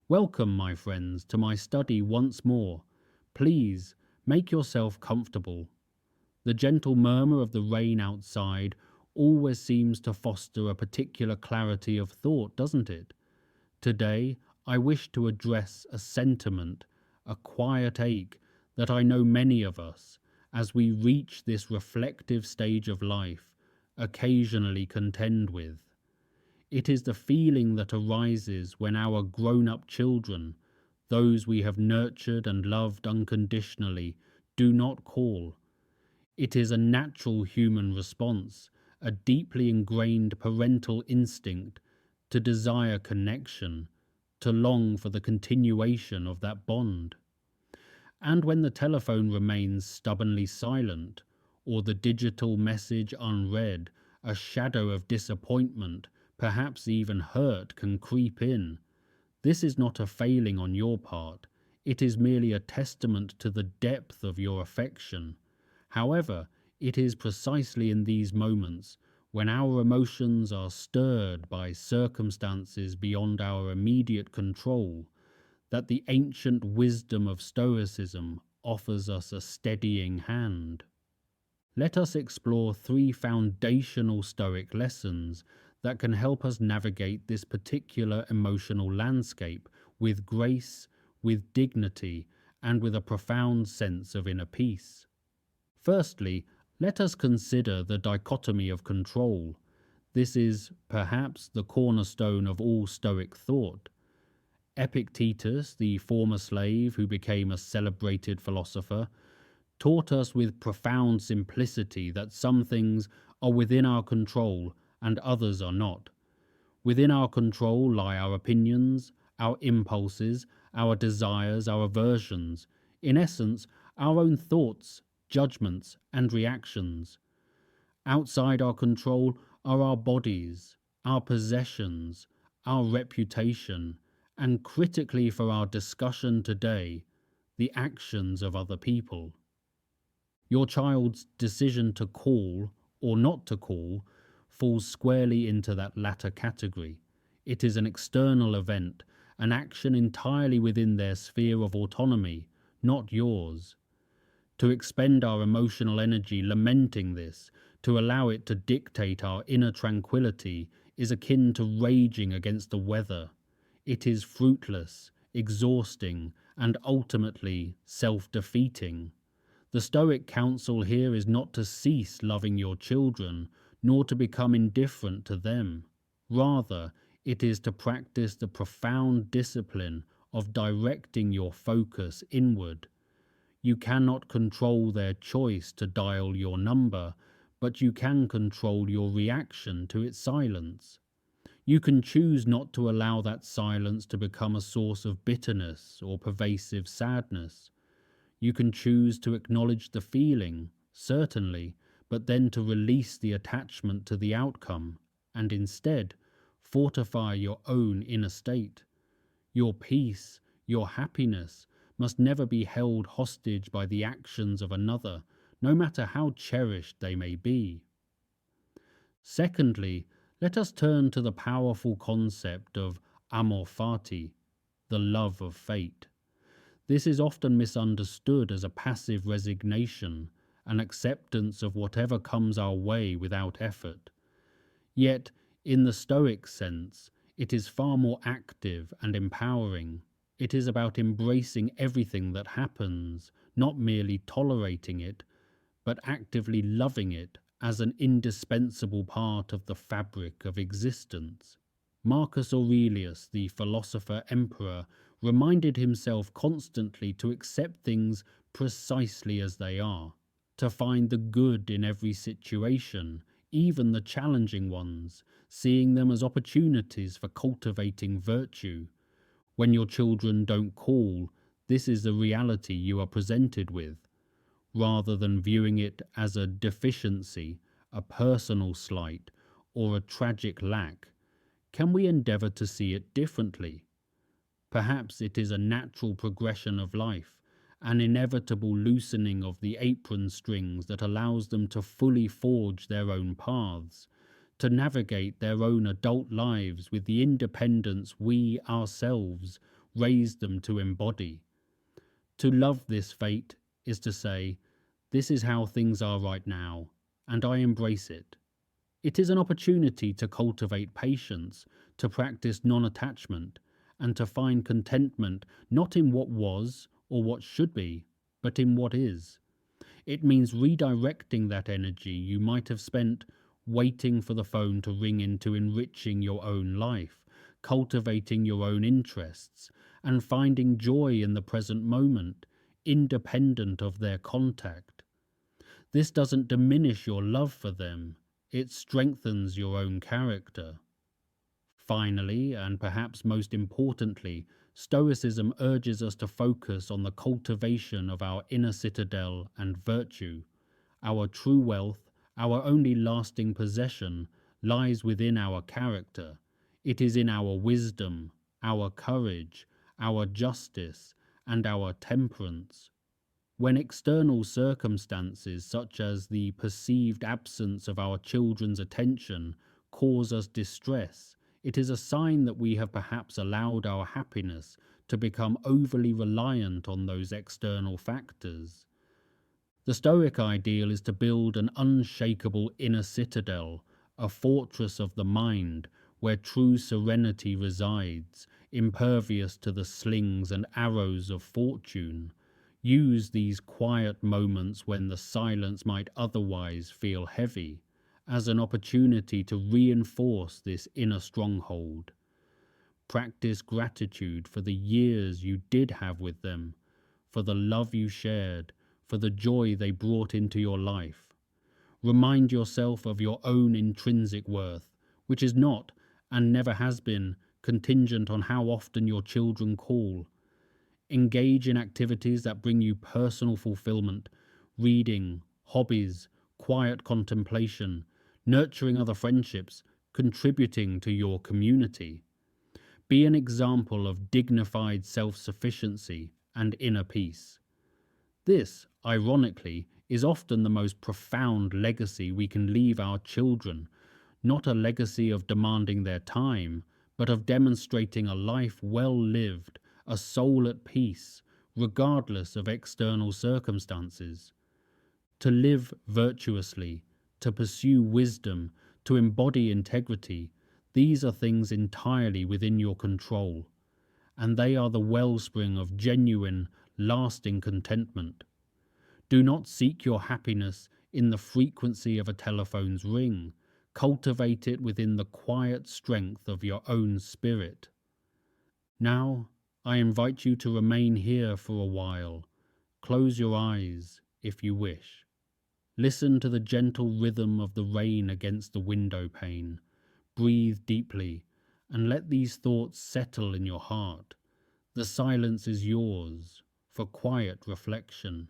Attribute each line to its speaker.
Speaker 1: Welcome, my friends, to my study once more. Please make yourself comfortable. The gentle murmur of the rain outside always seems to foster a particular clarity of thought, doesn't it? Today, I wish to address a sentiment, a quiet ache that I know many of us, as we reach this reflective stage of life, occasionally contend with. It is the feeling that arises when our grown-up children, those we have nurtured and loved unconditionally, do not call. It is a natural human response, a deeply ingrained parental instinct to desire connection, to long for the continuation of that bond. And when the telephone remains stubbornly silent, or the digital message unread, a shadow of disappointment, perhaps even hurt, can creep in. This is not a failing on your part, it is merely a testament to the depth of your affection. However, it is precisely in these moments, when our emotions are stirred by circumstances beyond our immediate control, that the ancient wisdom of Stoicism offers us a steadying hand. Let us explore three foundational Stoic lessons that can help us navigate this particular emotional landscape with grace, with dignity, and with a profound sense of inner peace. Firstly, let us consider the dichotomy of control. This is, perhaps, the cornerstone of all Stoic thought. Epictetus, the former slave who became a celebrated philosopher, taught us with profound simplicity that some things are within our control and others are not. Within our control lie our opinions, our impulses, our desires, our aversions, in essence, our own thoughts, judgments, and reactions. Outside our control are our bodies, our possessions, our reputation, and critically for our discussion today, the actions of other people. Your child's decision to call or not to call falls squarely into that latter category. It is an external event, an action entirely within their sphere of autonomy, not yours. To expend our emotional energy lamenting this, to allow it to dictate our inner tranquility, is akin to raging against the weather. It is fruitless, exhausting, and ultimately self-defeating. The Stoic counsel here is not to cease loving your children, nor to become indifferent to them. Rather, it is to practice the profound discipline of directing your focus inward. You cannot control their choice to dial your number, but you can control your reaction to its silence. You can choose not to allow that silence to become a source of bitterness or pervasive sadness. You can choose to acknowledge the feeling, certainly, but then to release the attachment to the outcome, and instead fortify your own inner state. Your peace, your happiness, must never be held hostage by the actions of another, no matter how cherished they may be. Secondly, let us turn to the powerful concept of amor fati, the love of fate. This is often misunderstood as a passive resignation, an acceptance of whatever comes our way without effort. Yet, in the Stoic sense, it is far more active and empowering. It is about embracing everything that happens, not merely tolerating it, but actively loving it as an indispensable part of the fabric of existence. Marcus Aurelius, the philosopher-emperor, reminded himself constantly to accept things precisely as they are, to find the good in every situation, even the challenging ones, seeing them as opportunities for cultivating virtue. When your children don't call, this is the reality you are presented with. Rather than viewing it as a deficiency, a personal slight, or a tragic lack, can we endeavour to see it differently? Perhaps it is a natural progression of life, an inevitable loosening of the apron strings that allows them to fully forge their own paths, to navigate their own adult lives with the independence we ourselves raised them to embody. To love this fate is to say, this is how things are right now, and I embrace it. It is an opportunity to cultivate patience, to practice non-attachment, and to find contentment not in what was or what should be, but in what is. It means redirecting that energy you might have spent waiting for the phone to ring into enriching your own life, cultivating your own interests, and finding joy in the present moment, independent of their contact. This doesn't diminish your love for them, it strengthens your own character. Finally, and perhaps most importantly, Stoicism urges us to focus on the cultivation of our inner citadel and virtue. Our true wealth, our only lasting possession, lies within our character. It is in our wisdom, our courage, our justice, and our temperance. When external circumstances, such as the perceived absence of our children's attention, cause us distress, it is a sign that we have perhaps allowed our happiness to become overly reliant on those external factors. The Stoic ideal is to build an unshakable inner citadel, a fortress of the mind, where true serenity resides, impervious to the slings and arrows of fortune. Use these quiet moments when the silence might otherwise feel heavy as an opportunity to reinforce this inner stronghold. Practice gratitude for the years you did have with them, for the love you shared, for the joy they brought into your life. Remind yourself of your own intrinsic worth, which is not, and never has been, contingent on how often your children call. Engage in activities that bring you personal fulfillment, reading, hobbies, quiet contemplation, nurturing other friendships, contributing to your community. Be an example of dignified self-sufficiency and inner peace. This, ironically, is often the most profound legacy we can leave our children, not a legacy of demanding their time, but of demonstrating a life well lived, a soul at peace, regardless of external circumstances. To live virtuously, to pursue wisdom, to embody integrity, these are things entirely within your control, and they are the wellspring of genuine, lasting contentment. Do not seek your happiness in the frequency of a telephone's ring. Cultivate it within the quiet strength of your own spirit. Now, I invite you to remain here for a while. Close your eyes, if you wish. Listen to the gentle rhythm of the rain against the window pane. Breathe deeply, and let these thoughts settle in your heart. The silence is yours for quiet reflection.